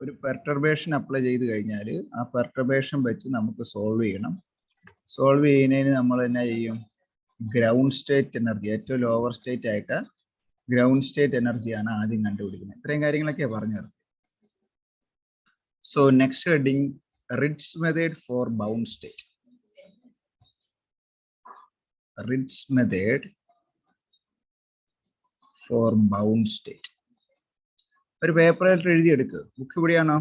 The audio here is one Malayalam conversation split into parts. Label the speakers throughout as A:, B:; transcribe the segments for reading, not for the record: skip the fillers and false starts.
A: ഒരു പെർട്ടർബേഷൻ അപ്ലൈ ചെയ്ത് കഴിഞ്ഞാൽ ആ പെർട്ടർബേഷൻ വെച്ച് നമുക്ക് സോൾവ് ചെയ്യണം. സോൾവ് ചെയ്യുന്നതിന് നമ്മൾ എന്നാ ചെയ്യും? ഗ്രൗണ്ട് സ്റ്റേറ്റ് എനർജി, ഏറ്റവും ലോവർ സ്റ്റേറ്റ് ആയിട്ട് ഗ്രൗണ്ട് സ്റ്റേറ്റ് എനർജിയാണ് ആദ്യം കണ്ടുപിടിക്കുന്നത്. ഇത്രയും കാര്യങ്ങളൊക്കെ പറഞ്ഞു. So next heading, Ritz method for bound state. Ritz method for bound state. ഒരു പേപ്പറായിട്ട് എഴുതിയെടുക്കുക. ബുക്ക് ഇവിടെയാണോ?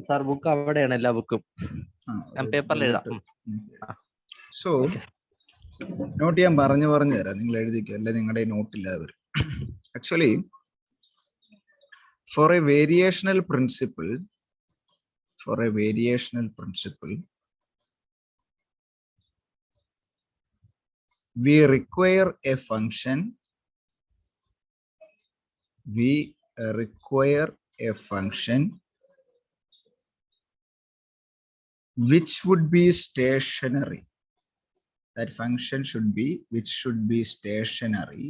B: സാർ ബുക്ക് അവിടെയാണ്, എല്ലാ ബുക്കും പേപ്പറിൽ എഴുതാം.
A: സോ നോട്ട് ഞാൻ പറഞ്ഞു തരാം, നിങ്ങൾ എഴുതിക്കുക, അല്ലെ നിങ്ങളുടെ നോട്ടില്ലാതെ വരും. Actually for a variational principle, we require a function which would be stationary. That function should be stationary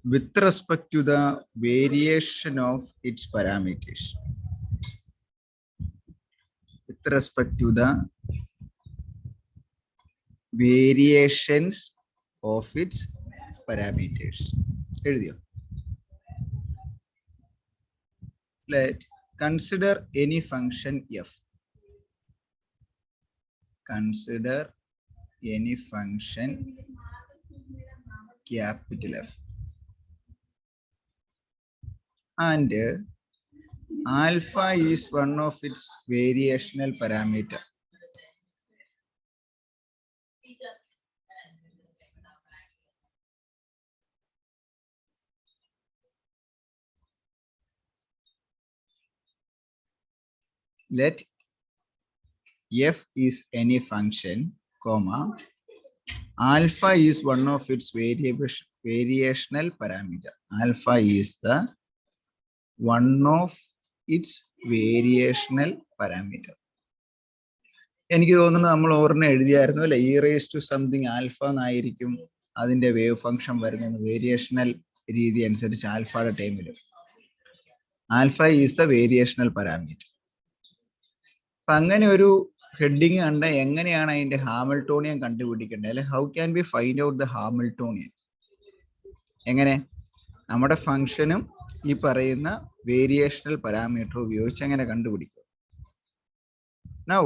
A: with respect to the variation of its parameters. With respect to the variations of its parameters. Let consider any function f. Consider any function capital F. And alpha is one of its variational parameter. Let f is any function, comma, alpha is one of its variational parameter. Alpha is the one of its variational parameter. എനിക്ക് തോന്നുന്നു നമ്മൾ ഓർമ്മ എഴുതിയായിരുന്നു അല്ലെ, e raise to something alpha എന്നായിരിക്കും അതിന്റെ വേവ് ഫംഗ്ഷൻ വരുന്നത്. വേരിയേഷണൽ രീതി അനുസരിച്ച് ആൽഫയുടെ ടൈമിൽ ആൽഫ ഈസ് ദ വേരിയേഷണൽ പാരാമീറ്റർ. അപ്പൊ അങ്ങനെ ഒരു ഹെഡിങ് കണ്ട എങ്ങനെയാണ് അതിന്റെ ഹാമിൽട്ടോണിയൻ കണ്ടുപിടിക്കേണ്ടത്, അല്ലെ how can be find out the Hamiltonian? എങ്ങനെ? നമ്മുടെ ഫംഗ്ഷനും ഈ പറയുന്ന വേരിയേഷണൽ പാരാമീറ്റർ ഉപയോഗിച്ച് എങ്ങനെ കണ്ടുപിടിക്കും? Now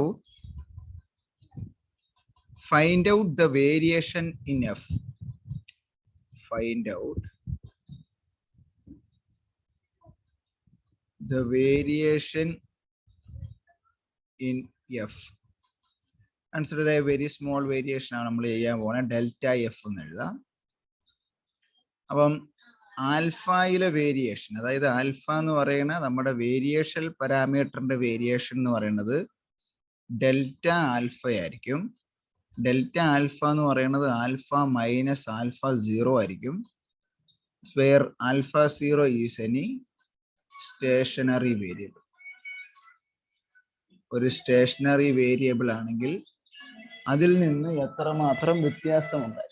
A: find out the variation in f. Find out the variation in f. Consider a very small variation ആണ് നമ്മൾ ചെയ്യാൻ പോകുന്നത്, ഡെൽറ്റ എഫ് എന്ന് എഴുതാം. അപ്പം ആൽഫയിലെ വേരിയേഷൻ, അതായത് ആൽഫ എന്ന് പറയുന്ന നമ്മുടെ വേരിയേഷൻ പാരാമീറ്ററിന്റെ വേരിയേഷൻ എന്ന് പറയുന്നത് ഡെൽറ്റ ആൽഫ ആയിരിക്കും. ഡെൽറ്റ ആൽഫ എന്ന് പറയുന്നത് ആൽഫ മൈനസ് ആൽഫ 0 ആയിരിക്കും. Where alpha 0 is any stationary variable. ഒരു സ്റ്റേഷനറി വേരിയബിൾ ആണെങ്കിൽ അതിൽ നിന്ന് എത്രമാത്രം വ്യത്യാസമുണ്ട്,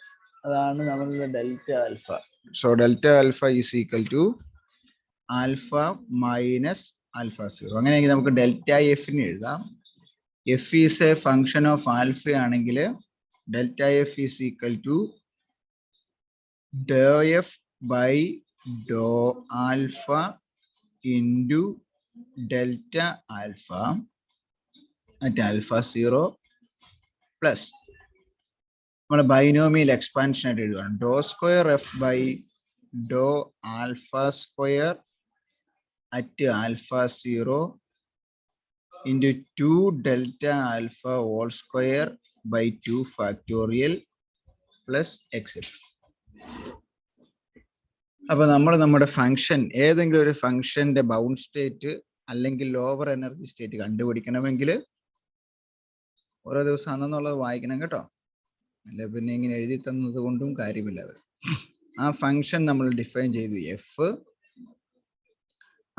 A: അതാണ് നമ്മളുടെ delta alpha. So delta alpha is equal to alpha minus alpha 0. അങ്ങനെയെങ്കിൽ നമുക്ക് ഡെൽറ്റ എഫിന് എഴുതാം. f is a function of alpha ആണെങ്കിൽ delta f is equal to dou f by dou alpha into delta alpha at alpha 0 plus നമ്മൾ ബൈനോമിയൽ എക്സ്പാൻഷൻ ആയിട്ട് എഴുതുകയാണ്. ഡോ square F by do alpha square at alpha 0 into 2 delta alpha whole square by 2 factorial plus etc. അപ്പൊ നമ്മൾ നമ്മുടെ ഫംഗ്ഷൻ, ഏതെങ്കിലും ഒരു ഫംഗ്ഷന്റെ ബൗണ്ട് സ്റ്റേറ്റ് അല്ലെങ്കിൽ ലോവർ എനർജി സ്റ്റേറ്റ് കണ്ടുപിടിക്കണമെങ്കിൽ ഓരോ ദിവസം അന്നെന്നുള്ളത് വായിക്കണം കേട്ടോ, അല്ല പിന്നെ ഇങ്ങനെ എഴുതി തന്നത് കൊണ്ടും കാര്യമില്ല. അവർ ആ ഫംഗ്ഷൻ നമ്മൾ ഡിഫൈൻ ചെയ്തു എഫ്.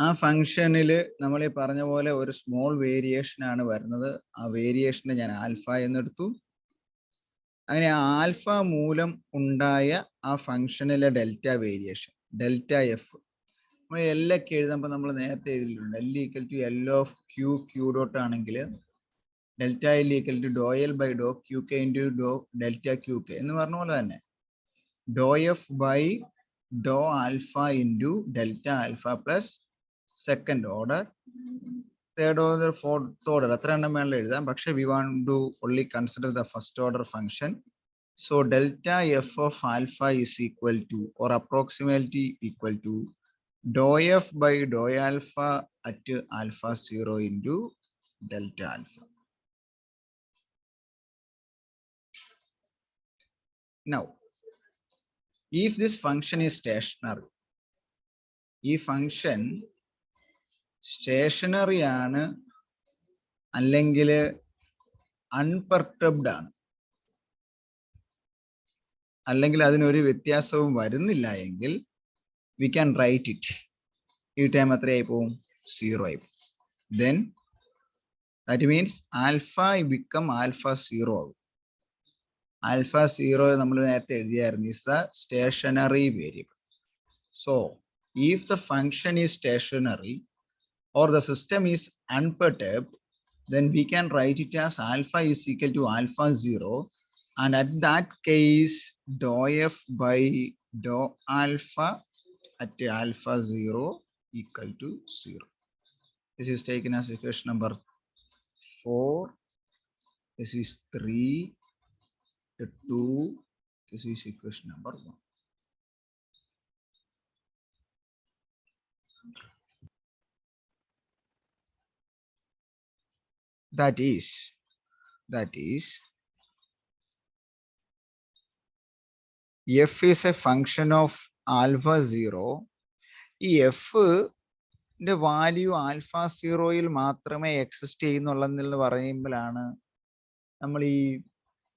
A: ആ ഫംഗ്ഷനിൽ നമ്മൾ ഈ പറഞ്ഞ പോലെ ഒരു സ്മോൾ വേരിയേഷൻ ആണ് വരുന്നത്. ആ വേരിയേഷനെ ഞാൻ ആൽഫ എന്നെടുത്തു. അങ്ങനെ ആൽഫ മൂലം ഉണ്ടായ ആ ഫംഗ്ഷനിലെ ഡെൽറ്റ വേരിയേഷൻ ഡെൽറ്റ എഫ് നമ്മൾ എല്ലൊക്കെ എഴുതുമ്പോൾ നമ്മൾ നേരത്തെ എഴുതിയിട്ടുണ്ട് L equal to L of Q Q dot ആണെങ്കിൽ delta L equal to do L by do Q K into do delta Q K എന്ന് പറഞ്ഞ പോലെ തന്നെ do F by do alpha into delta alpha plus second order third order fourth order എത്ര എണ്ണം വേണമെങ്കിലും എഴുതാം പക്ഷെ we want to only consider the first order function so delta f of alpha is equal to or approximately equal to dou f by dou alpha at alpha 0 into delta alpha. Now, if this function is stationary, ഈ ഫംഗ്ഷൻ സ്റ്റേഷനറി ആണ് അല്ലെങ്കിൽ അൺപെർട്ടർബ്ഡ് ആണ് അല്ലെങ്കിൽ അതിനൊരു വ്യത്യാസവും വരുന്നില്ല എങ്കിൽ വി ക്യാൻ റൈറ്റ് ഇറ്റ് ഈ ടൈം എത്രയായി പോവും 0 ആയി പോകും then that means alpha become alpha 0 ആകും ആൽഫ 0 നമ്മൾ നേരത്തെ എഴുതിയായിരുന്നു is the stationary variable so if the function is stationary or the system is unperturbed, then we can write it as alpha is equal to alpha 0, and at that case dou f by dou alpha at alpha 0 equal to 0. This is taken as equation number 4. This is 3 to 2. This is equation number 1. That is f is a function of alpha 0. ഈ എഫ് വാല്യൂ ആൽഫ 0യിൽ മാത്രമേ എക്സിസ്റ്റ് ചെയ്യുന്നുള്ളതെന്ന് പറയുമ്പോഴാണ് നമ്മൾ ഈ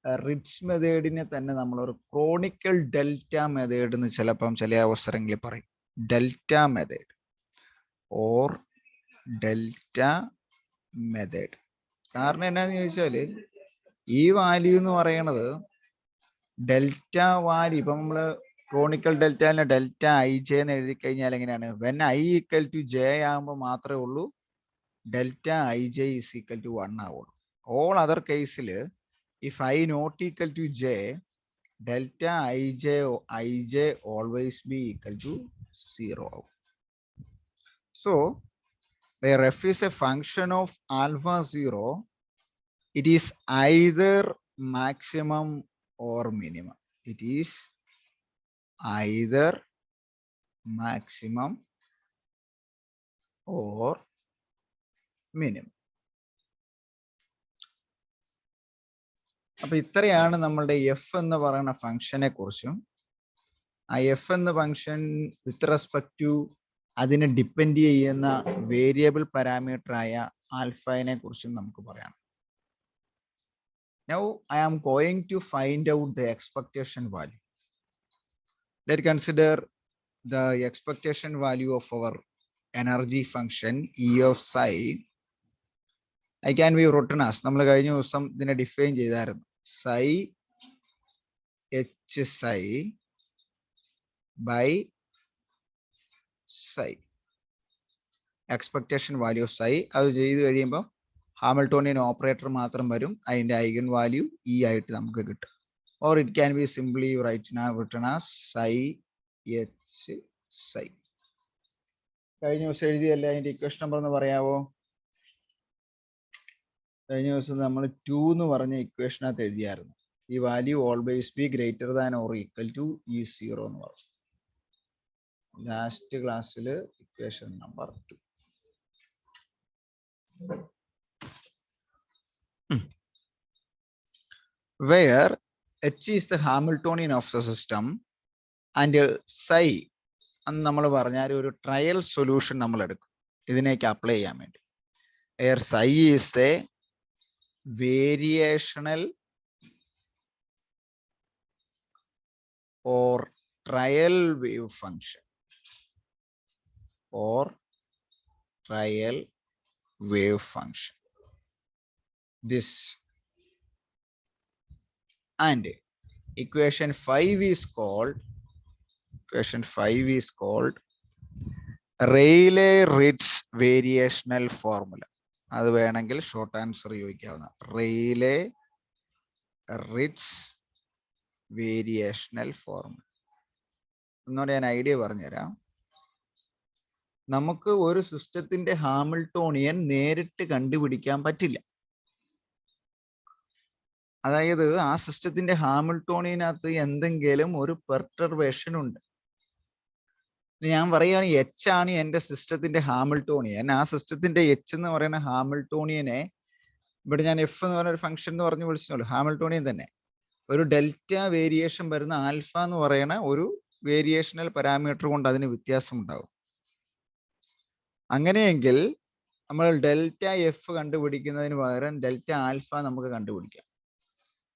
A: റിറ്റ്സ് മെത്തേഡിനെ തന്നെ നമ്മളൊരു ക്രോണിക്കൽ ഡെൽറ്റ മെത്തേഡ് എന്ന് ചിലപ്പം ചില അവസരങ്ങളിൽ പറയും delta method or delta method കാരണം എന്നാന്ന് ചോദിച്ചാൽ ഈ വാല്യൂ എന്ന് പറയണത് ഡെൽറ്റ വാല്യൂ ഇപ്പം നമ്മൾ Kronecker delta delta i j എന്ന് എഴുതി കഴിഞ്ഞാൽ എങ്ങനെയാണ് when i equal to j ആകുമ്പോൾ മാത്രമേ ഉള്ളൂ delta i j is equal to 1 ആവുള്ളൂ ഓൾ അതർ കേസിൽ if i not equal to j delta i j always be equal to 0 ആവും so where f is a function of alpha 0, it is either maximum or minimum. It is either maximum or minimum. അപ്പൊ ഇത്രയാണ് നമ്മളുടെ എഫ് എന്ന് പറയുന്ന ഫംഗ്ഷനെ കുറിച്ചും ആ എഫ് എന്ന ഫംഗ്ഷൻ വിത്ത് റെസ്പെക്ട് ടു അതിനെ ഡിപ്പെൻഡ് ചെയ്യുന്ന വേരിയബിൾ പാരാമീറ്റർ ആയ ആൽഫയെ കുറിച്ചും നമുക്ക് പറയാം. Now I am going to find out the expectation value. Let's consider the expectation value of our energy function E of psi. I can be written as നമ്മൾ കഴിഞ്ഞ ദിവസം ഇതിനെ ഡിഫൈൻ ചെയ്തായിരുന്നു psi h psi by psi. Expectation value of psi അത് ചെയ്ത് കഴിയുമ്പോൾ ഹാമിൽട്ടോണിയൻ ഓപ്പറേറ്റർ മാത്രം വരും അതിൻ്റെ ഐഗൻ വാല്യൂ ഇ ആയിട്ട് നമുക്ക് കിട്ടും or it can be simply written as psi h psi. കഴിഞ്ഞ ദിവസം എഴുതിയല്ലേ അതിൻ്റെ ഇക്വേഷൻ നമ്പർ എന്ന് പറയാവോ? കഴിഞ്ഞ ദിവസം നമ്മൾ 2 എന്ന് പറഞ്ഞ ഇക്വേഷനകത്ത് എഴുതിയായിരുന്നു ഈ value always be greater than or equal to e 0 എന്ന് പറഞ്ഞു. ലാസ്റ്റ് ക്ലാസ്സിൽ equation number 2. Where h is the Hamiltonian of the system and psi എന്ന് നമ്മൾ പറഞ്ഞാൽ ഒരു ട്രയൽ സൊല്യൂഷൻ നമ്മൾ എടുക്കും ഇതിനേക്ക് അപ്ലൈ ചെയ്യാൻ വേണ്ടി. Where psi is the variational or trial wave function or trial wave function. This And equation 5 is called Rayleigh-Ritz variational formula. അത് വേണമെങ്കിൽ ഷോർട്ട് ആൻസർ ചോദിക്കാവുന്ന Rayleigh-Ritz വേരിയേഷണൽ ഫോർമുല. എന്നോട് ഞാൻ ഐഡിയ പറഞ്ഞുതരാം. നമുക്ക് ഒരു സിസ്റ്റത്തിന്റെ ഹാമിൽട്ടോണിയൻ നേരിട്ട് കണ്ടുപിടിക്കാൻ പറ്റില്ല. അതായത് ആ സിസ്റ്റത്തിന്റെ ഹാമിൽട്ടോണിയനകത്ത് എന്തെങ്കിലും ഒരു പെർട്ടർബേഷൻ ഉണ്ട്. ഞാൻ പറയുകയാണ് എച്ച് ആണ് എൻ്റെ സിസ്റ്റത്തിന്റെ ഹാമിൽട്ടോണിയൻ. ആ സിസ്റ്റത്തിന്റെ എച്ച് എന്ന് പറയുന്ന ഹാമിൽട്ടോണിയനെ ഇവിടെ ഞാൻ എഫ് എന്ന് പറയുന്ന ഒരു ഫംഗ്ഷൻ എന്ന് പറഞ്ഞു വിളിച്ചോളൂ. ഹാമിൽട്ടോണിയൻ തന്നെ ഒരു ഡെൽറ്റ വേരിയേഷൻ വരുന്ന ആൽഫ എന്ന് പറയുന്ന ഒരു വേരിയേഷണൽ പാരാമീറ്റർ കൊണ്ട് അതിന് വ്യത്യാസം ഉണ്ടാകും. അങ്ങനെയെങ്കിൽ നമ്മൾ ഡെൽറ്റ എഫ് കണ്ടുപിടിക്കുന്നതിന് പകരം ഡെൽറ്റ ആൽഫ നമുക്ക് കണ്ടുപിടിക്കാം.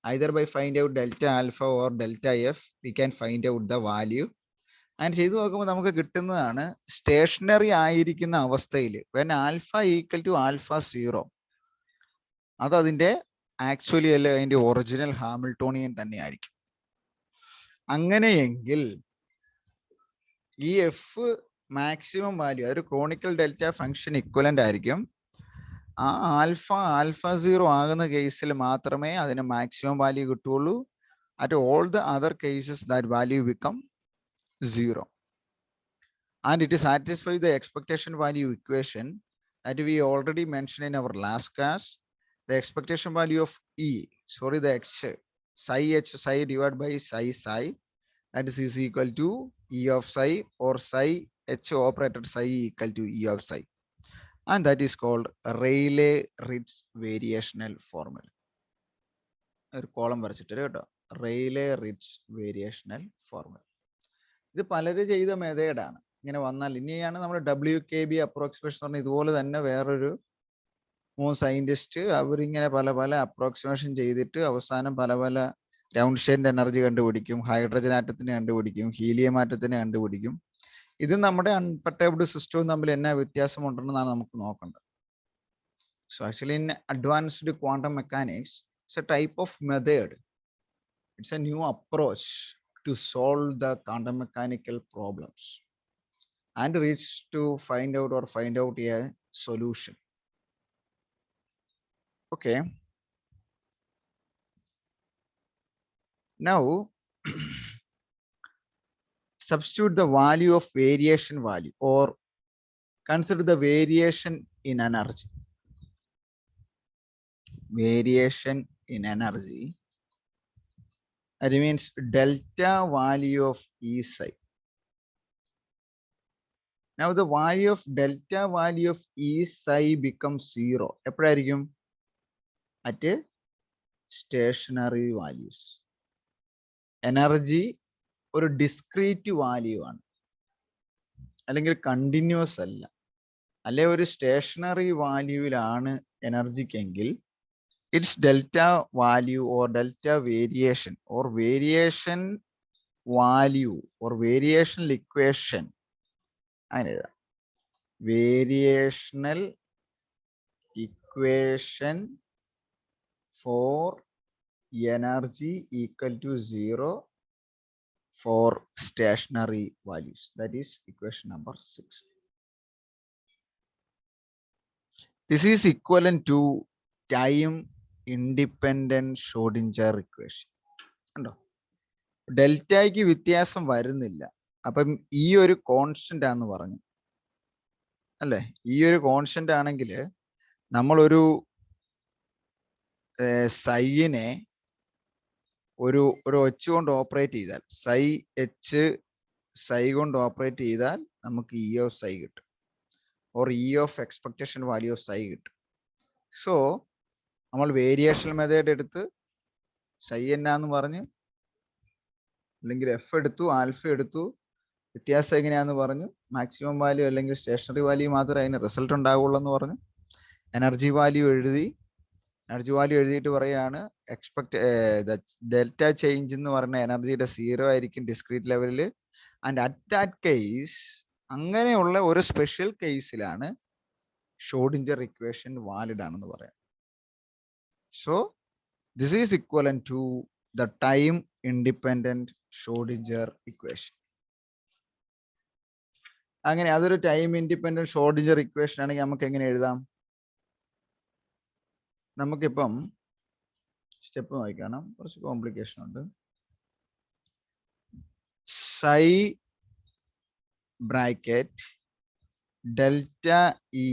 A: either by find out delta alpha or delta f we can find out the value. അങ്ങനെ ചെയ്തു നോക്കുമ്പോൾ നമുക്ക് കിട്ടുന്നതാണ് സ്റ്റേഷനറി ആയിരിക്കുന്ന അവസ്ഥയിൽ when alpha equal to alpha 0 അത് അതിൻ്റെ ആക്ച്വലി അല്ല അതിൻ്റെ ഒറിജിനൽ ഹാമിൽട്ടോണിയൻ തന്നെ ആയിരിക്കും. അങ്ങനെയെങ്കിൽ ഈ എഫ് മാക്സിമം വാല്യൂ അതൊരു ക്രോണിക്കൽ ഡെൽറ്റ ഫംഗ്ഷൻ ഇക്വലന്റ് ആയിരിക്കും. ആ ആൽഫ 0 ആകുന്ന കേസിൽ മാത്രമേ അതിന് മാക്സിമം വാല്യൂ കിട്ടുള്ളൂ. At all the other cases that value become 0. And it satisfies the expectation value equation that we already mentioned in our last class. The expectation value of the x psi h psi divided by psi that is equal to E of psi or psi h operated psi equal to E of psi. And that is called Rayleigh-Ritz variational formula. ഒരു കോളം വരച്ചിട്ട് കേട്ടോ, Rayleigh-Ritz variational formula. ഇത് പലരും ചെയ്ത മെത്തേഡാണ്. ഇങ്ങനെ വന്നാൽ ഇനിയാണ് നമ്മൾ WKB അപ്രോക്സിമേഷൻ പറഞ്ഞ ഇതുപോലെ തന്നെ വേറൊരു 3 സയന്റിസ്റ്റ് അവരിങ്ങനെ പല അപ്രോക്സിമേഷൻ ചെയ്തിട്ട് അവസാനം പല റൗണ്ട് ഷെയ്ഡ് എനർജി കണ്ടുപിടിക്കും, ഹൈഡ്രജൻ ആറ്റത്തിന് കണ്ടുപിടിക്കും, ഹീലിയം ആറ്റത്തിന് കണ്ടുപിടിക്കും. ഇത് നമ്മുടെ അൺപെർട്ടർബ്ഡ് സിസ്റ്റവും തമ്മിൽ എന്നാ വ്യത്യാസമുണ്ടെന്നാണ് നമുക്ക് നോക്കേണ്ടത്. So actually in advanced quantum mechanics it's a type of method. It's a new approach to solve the quantum mechanical problems and reach to find out a solution. Okay. Now substitute the value of variation value or consider the variation in energy. Variation in energy, that means delta value of E psi. Now the value of delta value of E psi becomes 0. എപ്പോഴായിരിക്കും? At stationary values. എനർജി ഒരു ഡിസ്ക്രീറ്റ് വാല്യൂ ആണ്, അല്ലെങ്കിൽ കണ്ടിന്യൂസ് അല്ല. അല്ലെ ഒരു സ്റ്റേഷനറി വാല്യൂവിലാണ് എനർജിക്കെങ്കിൽ it's delta value or delta variation or variation value or variational equation. അങ്ങനെ എഴുതാം, variational equation for energy equal to 0 for stationary values. That is equation number 6. This is equivalent to time independent Schrodinger equation. കണ്ടോ, ഡെൽറ്റയ്ക്ക് വ്യത്യാസം വരുന്നില്ല. അപ്പം ഈ ഒരു കോൺസ്റ്റന്റ് ആണെന്ന് പറഞ്ഞു അല്ലേ? ഈ ഒരു കോൺസ്റ്റന്റ് ആണെങ്കിൽ നമ്മളൊരു സൈനെ ഒരു എച്ച് കൊണ്ട് ഓപ്പറേറ്റ് ചെയ്താൽ, സൈ കൊണ്ട് ഓപ്പറേറ്റ് ചെയ്താൽ നമുക്ക് ഇ ഓഫ് സൈ കിട്ടും, or E of expectation value of psi കിട്ടും. സോ നമ്മൾ വേരിയേഷൻ മെത്തേഡ് എടുത്ത് സൈ എന്നാന്ന് പറഞ്ഞ്, അല്ലെങ്കിൽ എഫ് എടുത്തു, ആൽഫ എടുത്തു, വ്യത്യാസം എങ്ങനെയാന്ന് പറഞ്ഞു, മാക്സിമം വാല്യൂ അല്ലെങ്കിൽ സ്റ്റേഷനറി വാല്യൂ മാത്രമേ അതിന് റിസൾട്ട് ഉണ്ടാവുള്ളൂ എന്ന് പറഞ്ഞു. എനർജി വാല്യൂ എഴുതിയിട്ട് പറയാണ് ഡെൽറ്റ ചേഞ്ച് എന്ന് പറഞ്ഞ എനർജിയുടെ 0 ആയിരിക്കും ഡിസ്ക്രീറ്റ് ലെവലിൽ. ആൻഡ് അറ്റ് ദാറ്റ് കേസ്, അങ്ങനെയുള്ള ഒരു സ്പെഷ്യൽ കേസിലാണ് ഷ്രോഡിഞ്ചർ ഇക്വേഷൻ വാലിഡ് ആണെന്ന് പറയാം. So this is equivalent to the time independent Schrodinger equation. അങ്ങനെ അതൊരു ടൈം ഇൻഡിപെൻഡന്റ് ഷ്രോഡിഞ്ചർ ഇക്വേഷൻ ആണെങ്കിൽ നമുക്ക് എങ്ങനെ എഴുതാം? നമുക്കിപ്പം സ്റ്റെപ്പ് നോക്കണം, കുറച്ച് കോംപ്ലിക്കേഷൻ ഉണ്ട്. psi bracket delta E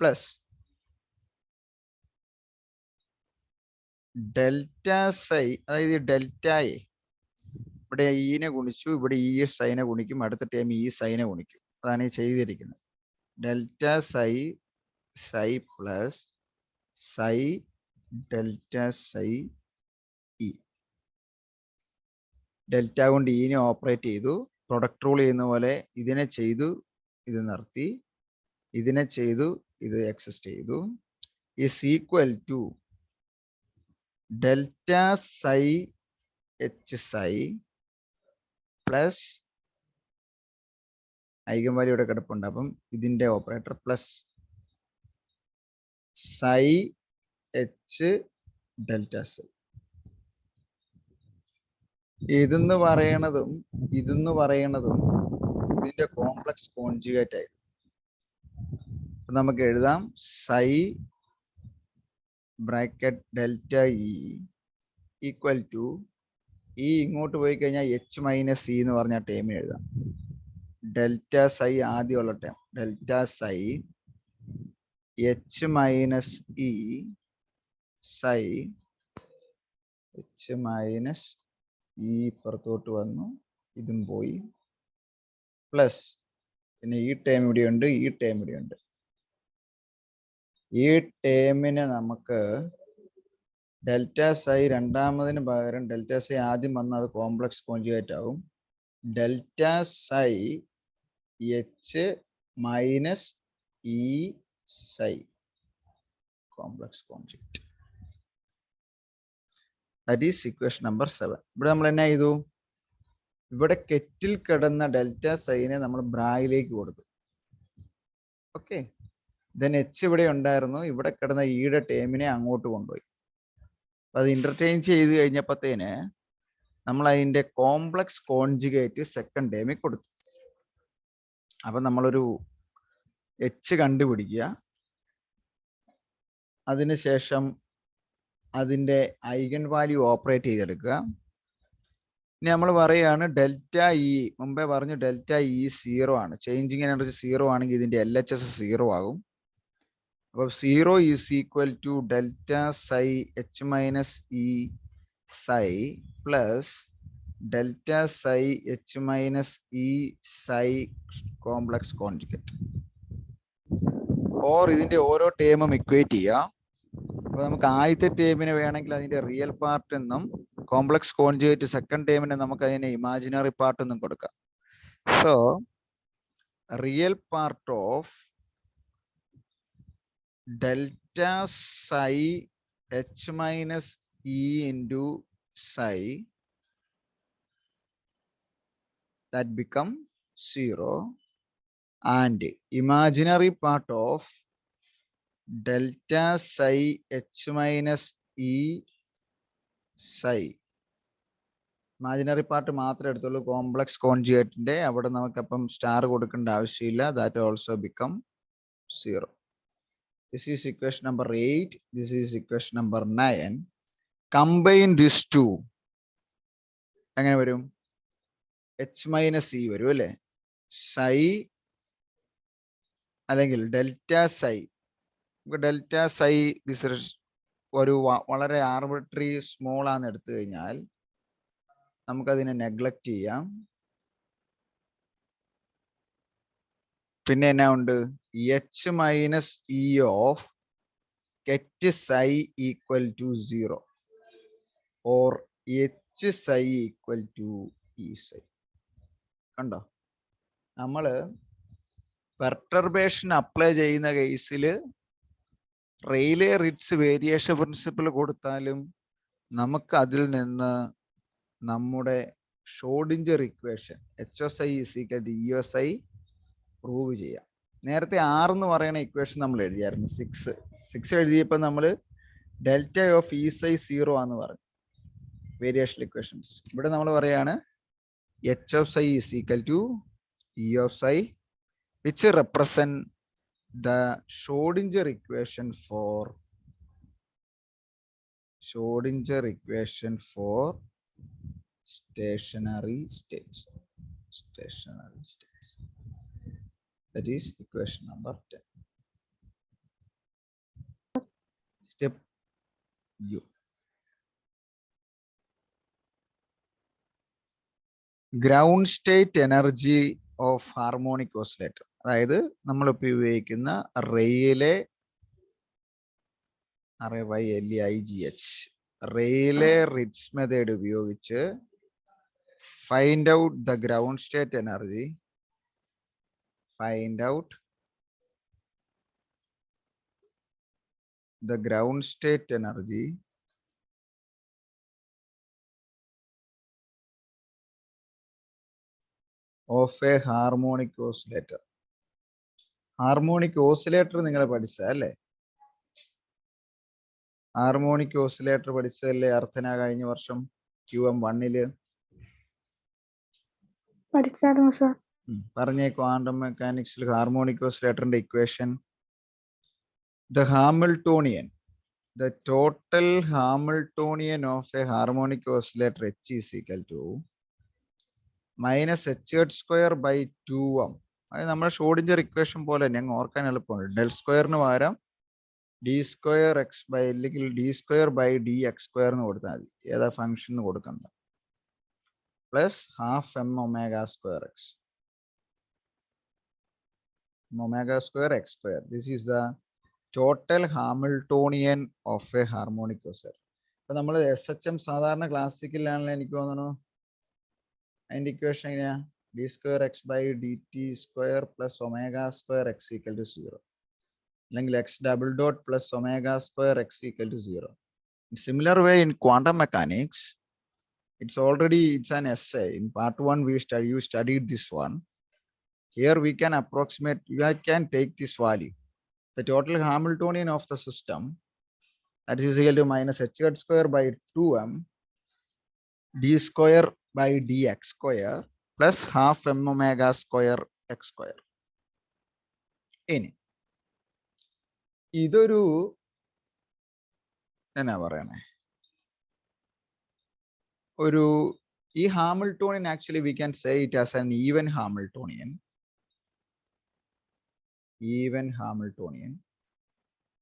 A: plus delta psi, അതായത് ഡെൽറ്റ എ ഇവിടെ ഈനെ ഗുണിച്ചു, ഇവിടെ ഈ സൈനെ ഗുണിക്കും, അടുത്ത ടൈം ഈ സൈനെ ഗുണിക്കും. അതാണ് ഈ ചെയ്തിരിക്കുന്നത്. Delta psi psi plus psi delta psi E. Delta കൊണ്ട് ഈനെ ഓപ്പറേറ്റ് ചെയ്തു, പ്രൊഡക്റ്റ് റൂൾ ചെയ്യുന്ന പോലെ ഇതിനെ ചെയ്തു, ഇത് നിർത്തി, ഇതിനെ ചെയ്തു, ഇത് എക്സിസ്റ്റ് ചെയ്തു. Is equal to delta psi h psi plus eigenvalue ഇവിടെ കിടപ്പുണ്ട്, അപ്പം ഇതിന്റെ operator plus psi h delta psi. ഇതെന്ന് പറയണതും ഇതിന്റെ കോംപ്ലക്സ് കോൺജുഗേറ്റ് ആയി. നമുക്ക് എഴുതാം psi bracket delta e equal to, ഈ ഇങ്ങോട്ട് പോയി കഴിഞ്ഞാൽ എച്ച് മൈനസ് ഇ എന്ന് പറഞ്ഞ ടേമിന് എഴുതാം. ഡെൽറ്റ psi ആദ്യമുള്ള term delta psi H minus E psi H minus E പുറത്തോട്ട് വന്നു, ഇതും പോയി, പ്ലസ് പിന്നെ ഈ ടേം ഇവിടെയുണ്ട്, ഈ ടേം ഇവിടെയുണ്ട്. ഈ ടേമിന് നമുക്ക് ഡെൽറ്റ psi രണ്ടാമതിന് പകരം ഡെൽറ്റ psi ആദ്യം വന്നാൽ അത് കോംപ്ലക്സ് കോൺജുഗേറ്റ് ആവും. Delta psi H minus E psi complex conjugate. That is equation number 7. ഇവിടെ നമ്മൾ എന്നാ ചെയ്തു? ഇവിടെ കെറ്റിൽ കിടന്ന ഡെൽറ്റ സൈനെ നമ്മൾ ബ്രായിലേക്ക് കൊടുത്തു. ഓക്കെ, ദെൻ എച്ച് ഇവിടെ ഉണ്ടായിരുന്നു, ഇവിടെ കിടന്ന ഈയുടെ ടേമിനെ അങ്ങോട്ട് കൊണ്ടുപോയി. അത് ഇന്റർചേഞ്ച് ചെയ്ത് കഴിഞ്ഞപ്പോഴത്തേന് നമ്മൾ അതിന്റെ കോംപ്ലക്സ് കോൺജുഗേറ്റ് സെക്കൻഡ് ടേമിൽ കൊടുത്തു. അപ്പം നമ്മളൊരു എച്ച് കണ്ടുപിടിക്കുക, അതിനുശേഷം അതിൻ്റെ ഐഗൻ വാല്യൂ ഓപ്പറേറ്റ് ചെയ്തെടുക്കുക. ഇനി നമ്മൾ പറയുകയാണ് ഡെൽറ്റ ഇ, മുമ്പേ പറഞ്ഞു ഡെൽറ്റ ഇ 0 ആണ്, ചേഞ്ചിങ് എനർജി 0 ആണെങ്കിൽ ഇതിൻ്റെ LHS 0 ആകും. അപ്പോൾ 0 is equal to delta psi H minus E psi plus delta psi H minus E psi complex conjugate. Or ഇതിൻ്റെ ഓരോ ടേമും ഇക്വേറ്റ് ചെയ്യുക. അപ്പോൾ നമുക്ക് ആദ്യത്തെ ടേമിന് വേണമെങ്കിൽ അതിൻ്റെ റിയൽ പാർട്ട് എന്നും കോംപ്ലക്സ് കോൺജുഗേറ്റ് സെക്കൻഡ് ടേമിന് നമുക്ക് അതിനെ ഇമാജിനറി പാർട്ട് എന്നും കൊടുക്കാം. So real part of delta psi H minus E into psi that become 0, and imaginary part of delta psi h minus e psi, imaginary part മാത്രമേ എടുത്തുള്ളൂ കോംപ്ലക്സ് കോൺജുഗേറ്റിന്റെ, അവിടെ നമുക്കപ്പം സ്റ്റാർ കൊടുക്കേണ്ട ആവശ്യമില്ല. That also become 0. This is equation number 8. This is equation number 9. Combine these two. എങ്ങനെ വരും? എച്ച് മൈനസ് ഇ വരും അല്ലേ, psi അല്ലെങ്കിൽ ഡെൽറ്റ psi. ഡെൽറ്റ psi ഒരു വളരെ ആർബിട്രറി സ്മോൾ ആണെന്ന് എടുത്തു കഴിഞ്ഞാൽ നമുക്കതിനെ നെഗ്ലക്റ്റ് ചെയ്യാം. പിന്നെ എന്നാ ഉണ്ട്? H minus E of ket psi equal to 0 or H psi equal to E psi. കണ്ടോ, നമ്മൾ പെർട്ടർബേഷൻ അപ്ലൈ ചെയ്യുന്ന കേസിൽ റെയിലേ റിറ്റ്സ് വേരിയേഷൻ പ്രിൻസിപ്പിൾ കൊടുത്താലും നമുക്ക് അതിൽ നിന്ന് നമ്മുടെ Schrödinger equation HSI = ESI prove ചെയ്യാം. നേരത്തെ 6 എന്ന് പറയുന്ന ഇക്വേഷൻ നമ്മൾ എഴുതിയായിരുന്നു. 6 എഴുതിയപ്പോൾ നമ്മൾ ഡെൽറ്റ ഓഫ് ഇ psi 0 ആണെന്ന് പറഞ്ഞു. Variation equations. ഇവിടെ നമ്മൾ പറയാണ് h of psi is equal to E of psi, which represent the Schrodinger equation for stationary states. That is equation number 10. Step U. Ground state energy of harmonic oscillator. അതായത് നമ്മളിപ്പോൾ ഉപയോഗിക്കുന്ന റെയിലെ റെയിലെ റിറ്റ്സ് മെത്തേഡ് ഉപയോഗിച്ച് find out the ground state energy. Find out the ground state energy of a harmonic oscillator. Harmonic oscillator നിങ്ങൾ പഠിച്ചല്ലേ? ഹാർമോണിക് ഓസിലേറ്റർ പഠിച്ചതല്ലേ അർത്ഥന കഴിഞ്ഞ വർഷം QM1
C: പഠിച്ചായിരുന്നു സർ.
A: പറഞ്ഞേ, ക്വാണ്ടം മെക്കാനിക്സിൽ ഹാർമോണിക് ഓസിലേറ്ററിന്റെ equation. The total Hamiltonian of a harmonic oscillator H is equal to minus h square by 2m. അത് നമ്മുടെ ഷ്രോഡിഞ്ചർ ഇക്വേഷൻ പോലെ തന്നെ അങ്ങ് ഓർക്കാൻ എളുപ്പമുണ്ട്. ഡെൽ സ്ക്വയറിന് പകരം d square x by അല്ലെങ്കിൽ d square by dx square എന്ന് കൊടുത്താൽ മതി. ഏതാ ഫംഗ്ഷൻ കൊടുക്കണ്ട. Plus half m omega square x. Omega square x square. This is the total Hamiltonian of a harmonic oscillator. അപ്പൊ നമ്മൾ SHM സാധാരണ ക്ലാസിക്കലാണല്ലോ എനിക്ക് തോന്നുന്നു. അതിന്റെ ഇക്വേഷൻ എങ്ങനെയാ? d square x by dt square plus omega square x equal to 0. അല്ലെങ്കിൽ x double dot plus omega square x equal to 0. In similar way in quantum mechanics, it's an essay. In part 1 you studied this one. Here we can approximate, you can take this value. The total Hamiltonian of the system, that is equal to minus h square by 2m d square by dx square plus half m omega square x square. ഇനി ഇതൊരു എന്നാ പറയണേ, ഒരു ഈ Hamiltonian actually we can say it as an even Hamiltonian.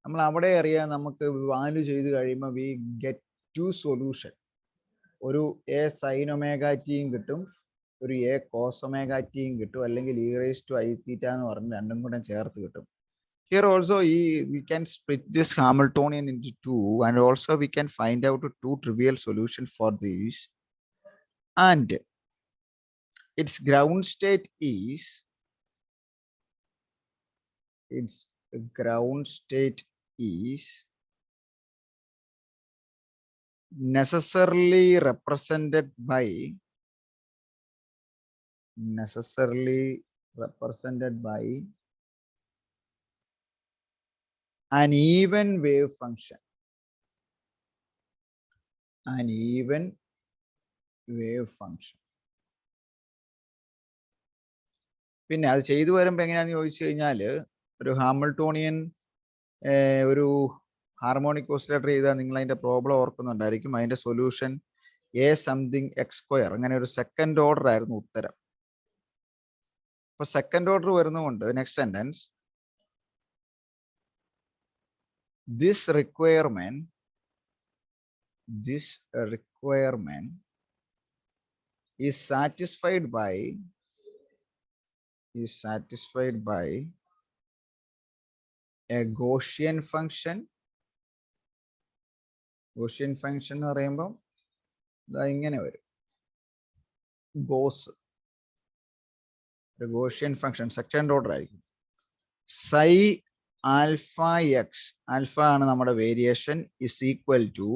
A: നമ്മൾ അവിടെ അറിയാം, നമുക്ക് വാല്യൂ ചെയ്ത് കഴിയുമ്പോൾ വി ഗെറ്റ് ടു സൊല്യൂഷൻ. ഒരു എ സൈൻ ഒമേഗ ടിയും കിട്ടും, ഒരു എ കോസ് ഒമേഗ ടിയും കിട്ടും, അല്ലെങ്കിൽ ഇ റേസ് ടു ഐ തീറ്റ എന്ന് പറഞ്ഞ് രണ്ടും കൂടെ ചേർത്ത് കിട്ടും. Here also we can split this Hamiltonian into two, and also we can find out two trivial solutions for these. And its ground state is necessarily represented by an even wave function. പിന്നെ അത് ചെയ്തു വരുമ്പോൾ എങ്ങനെയാന്ന് ചോദിച്ചു കഴിഞ്ഞാൽ, ഒരു ഹാമിൽട്ടോണിയൻ ഒരു ഹാർമോണിക് ഓസിലേറ്റർ ചെയ്താൽ നിങ്ങൾ അതിന്റെ പ്രോബ്ലം ഓർക്കുന്നുണ്ടായിരിക്കും. അതിന്റെ solution A something X square, അങ്ങനെ ഒരു സെക്കൻഡ് ഓർഡർ ആയിരുന്നു ഉത്തരം. അപ്പൊ സെക്കൻഡ് ഓർഡർ വരുന്നതുകൊണ്ട് next sentence, this requirement is satisfied by a Gaussian function. എന്ന് പറയുമ്പോൾ ഇങ്ങനെ വരും, ഒരു ഗോഷ്യൻ ഫംഗ്ഷൻ സെക്കൻഡ് ഓർഡർ ആയിരിക്കും. psi alpha x, ആൽഫ ആണ് നമ്മുടെ variation, is equal to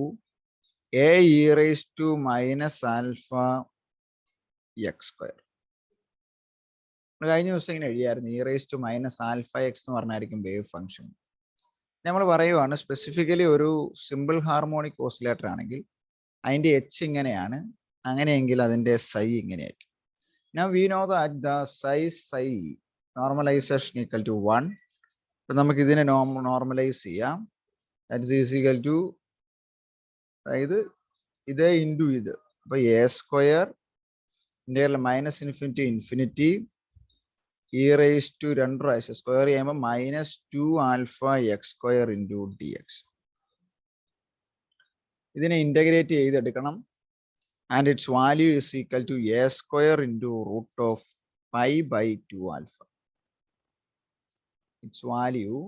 A: A E raise to minus alpha X square. കഴിഞ്ഞ ദിവസം ഇങ്ങനെ എഴുതിയായിരുന്നു, E raise to minus alpha X എന്ന് പറഞ്ഞായിരിക്കും വേവ് ഫംഗ്ഷൻ. നമ്മൾ പറയുവാണ് സ്പെസിഫിക്കലി ഒരു സിമ്പിൾ ഹാർമോണിക് ഓസിലേറ്റർ ആണെങ്കിൽ അതിൻ്റെ എച്ച് ഇങ്ങനെയാണ്. അങ്ങനെയെങ്കിൽ അതിൻ്റെ psi ഇങ്ങനെയായിരിക്കും. Now we know that the psi normalization equal to 1. അപ്പം നമുക്ക് ഇതിനെ നോർമലൈസ് ചെയ്യാം. ദാറ്റ് ഈസ് ഈക്വൽ ടു, അതായത് ഇത് ഇൻറ്റു ഇത്. അപ്പോൾ a square integral minus infinity infinity E raise to 2 പ്രാവശ്യം സ്ക്വയർ ചെയ്യുമ്പോൾ -2 alpha X square into D x. ഇതിനെ ഇൻ്റഗ്രേറ്റ് ചെയ്തെടുക്കണം. And its value is equal to a square into root of pi by 2 alpha. Its value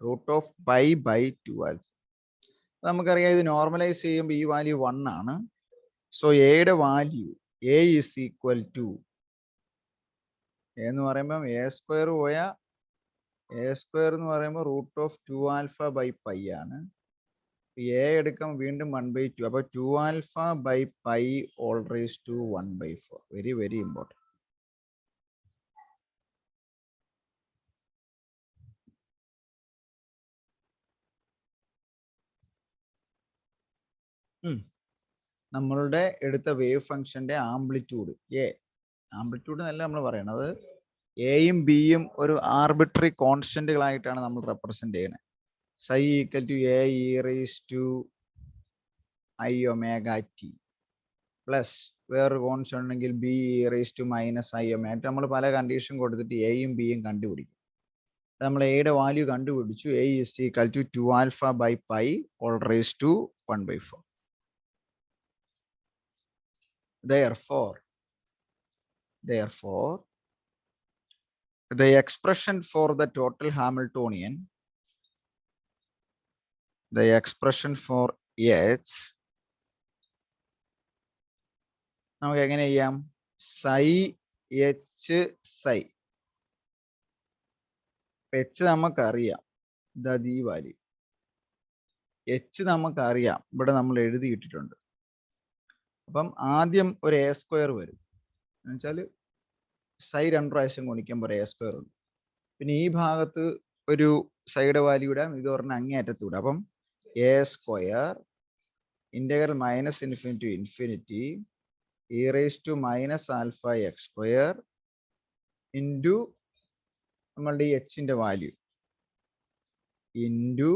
A: root of pi by 2 alpha. നമുക്കറിയാം ഇത് നോർമലൈസ് ചെയ്യുമ്പോൾ ഈ വാല്യൂ 1 ആണ്. സോ എയുടെ value a is equal to എന്ന് പറയുമ്പോൾ എ സ്ക്വയർ പോയാൽ എ സ്ക്വയർ എന്ന് പറയുമ്പോൾ root of 2 alpha by pi ആണ്. എ എടുക്കാം വീണ്ടും 1/2. അപ്പോൾ 2 alpha by pi all raise to 1/4. Very very important. നമ്മളുടെ എടുത്ത വേവ് ഫംഗ്ഷന്റെ ആംപ്ലിറ്റ്യൂഡ് ആംപ്ലിറ്റ്യൂഡ് എന്നല്ല നമ്മൾ പറയണത്, എയും ബിയും ഒരു ആർബിട്രറി കോൺസ്റ്റന്റുകളായിട്ടാണ് നമ്മൾ റെപ്രസെന്റ് ചെയ്യുന്നത്. psi equal to a e raised to I omega t plus വേറൊരു കോൺസ്റ്റന്റ് ഉണ്ടെങ്കിൽ B raised to minus I omega. നമ്മൾ പല കണ്ടീഷൻ കൊടുത്തിട്ട് എയും ബിയും കണ്ടുപിടിക്കും. നമ്മൾ എയുടെ വാല്യൂ കണ്ടുപിടിച്ചു. A is equal to 2 alpha by pi all raised to 1/4. Therefore, the expression for the total Hamiltonian, the expression for H, നമുക്ക് എങ്ങനെ ചെയ്യാം? psi h psi. എച്ച് നമുക്കറിയാം, ഈ വാല്യൂ എച്ച് നമുക്കറിയാം, ഇവിടെ നമ്മൾ എഴുതിയിട്ടിട്ടുണ്ട്. അപ്പം ആദ്യം ഒരു എ സ്ക്വയർ വരും, എന്നുവെച്ചാൽ psi 2 പ്രാവശ്യം ഗുണിക്കുമ്പോൾ എ സ്ക്വയർ ഉണ്ട്. പിന്നെ ഈ ഭാഗത്ത് ഒരു സൈഡ് വാല്യൂ ഇടാം, ഇത് പറഞ്ഞ അങ്ങേയറ്റത്ത് വിടാം. അപ്പം A square integral minus infinity infinity E raise to minus alpha X square into നമ്മളുടെ ഈ എച്ചിന്റെ value into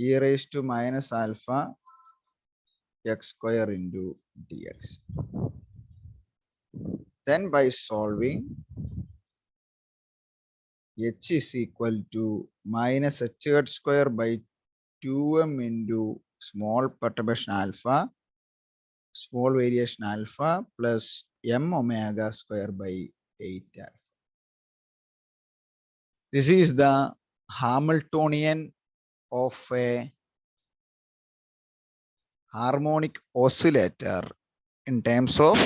A: E raise to minus alpha X square into D X. Then by solving, h is equal to minus h square by 2m into small perturbation alpha, small variation alpha plus m omega square by 8 alpha. This is the Hamiltonian of a harmonic oscillator in terms of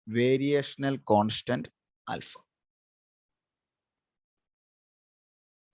A: variational constant alpha.